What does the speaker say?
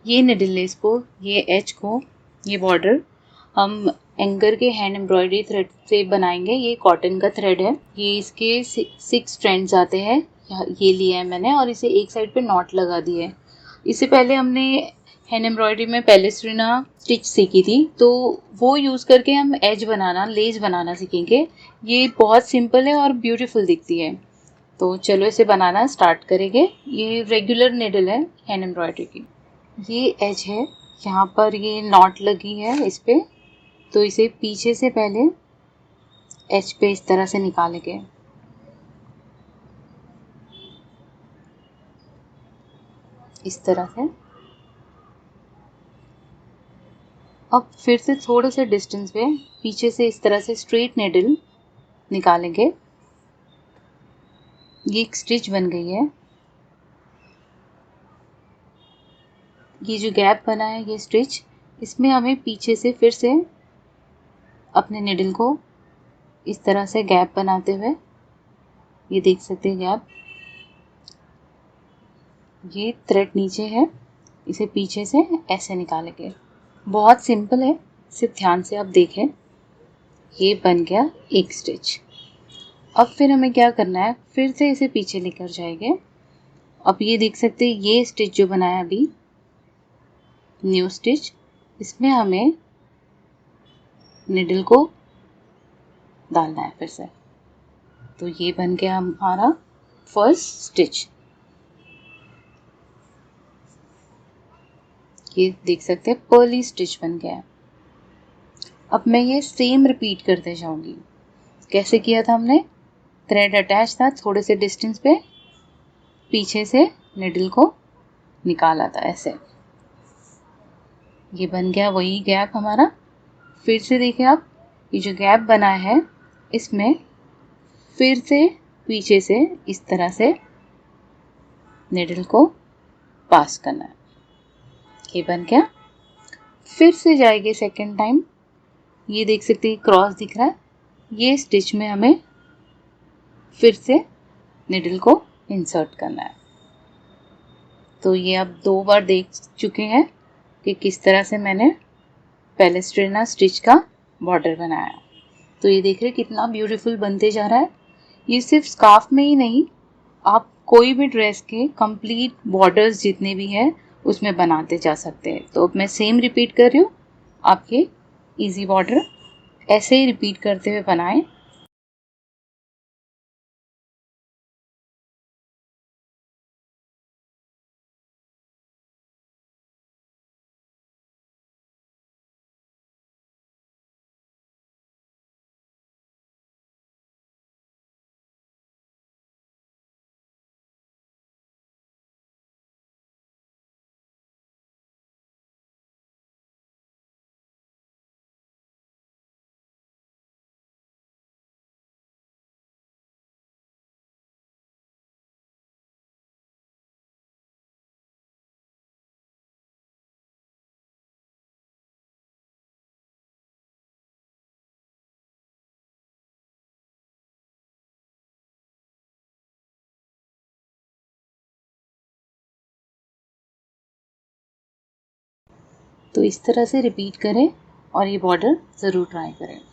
ये needle less को, ये एज को, ये बॉर्डर हम एंकर के हैंड एम्ब्रॉयडरी थ्रेड से बनाएंगे। ये कॉटन का थ्रेड है। ये इसके 6 स्ट्रैंड्स आते हैं। ये लिया है मैंने और इसे एक साइड पे नॉट लगा दिए है। इससे पहले हमने हैंड एम्ब्रॉयडरी में पैलेस्ट्रीना स्टिच सीखी थी, तो वो यूज़ करके हम एज बनाना, लेस बनाना सीखेंगे। ये बहुत सिंपल है और ब्यूटीफुल दिखती है। तो चलो इसे बनाना स्टार्ट करेंगे। ये रेगुलर निडल है हैंड एम्ब्रॉयडरी की। ये एज है, यहाँ पर ये नॉट लगी है इस पे, तो इसे पीछे से पहले एज पे इस तरह से निकालेंगे। इस तरह से। अब फिर से थोड़े से डिस्टेंस पे पीछे से इस तरह से स्ट्रेट निडल निकालेंगे। ये एक स्टिच बन गई है। ये जो गैप बना है, ये स्टिच, इसमें हमें पीछे से फिर से अपने निडल को इस तरह से गैप बनाते हुए, ये देख सकते हैं गैप, ये थ्रेड नीचे है, इसे पीछे से ऐसे निकालेंगे। बहुत सिंपल है, सिर्फ ध्यान से आप देखें। ये बन गया एक स्टिच। अब फिर हमें क्या करना है, फिर से इसे पीछे लेकर जाएंगे। अब ये देख सकते हैं, ये स्टिच जो बनाया अभी, न्यू स्टिच, इसमें हमें निडल को डालना है फिर से। तो ये बन गया हमारा फर्स्ट स्टिच। ये देख सकते हैं पर्ली स्टिच बन गया है। अब मैं ये सेम रिपीट करते जाऊंगी। कैसे किया था हमने, थ्रेड अटैच था, थोड़े से डिस्टेंस पे पीछे से निडल को निकाला था ऐसे। ये बन गया वही गैप हमारा। फिर से देखिए आप, ये जो गैप बना है, इसमें फिर से पीछे से इस तरह से निडल को पास करना है। ये बन गया। फिर से जाएंगे सेकेंड टाइम। ये देख सकते हैं क्रॉस दिख रहा है, ये स्टिच में हमें फिर से निडल को इंसर्ट करना है। तो ये आप 2 बार देख चुके हैं कि किस तरह से मैंने पैलेस्ट्रीना स्टिच का बॉर्डर बनाया। तो ये देख रहे हैं कितना ब्यूटीफुल बनते जा रहा है। ये सिर्फ स्कार्फ में ही नहीं, आप कोई भी ड्रेस के कंप्लीट बॉर्डर्स जितने भी हैं उसमें बनाते जा सकते हैं। तो मैं सेम रिपीट कर रही हूँ, आपके इजी बॉर्डर ऐसे ही रिपीट करते हुए बनाएं। तो इस तरह से रिपीट करें और ये बॉर्डर ज़रूर ट्राई करें।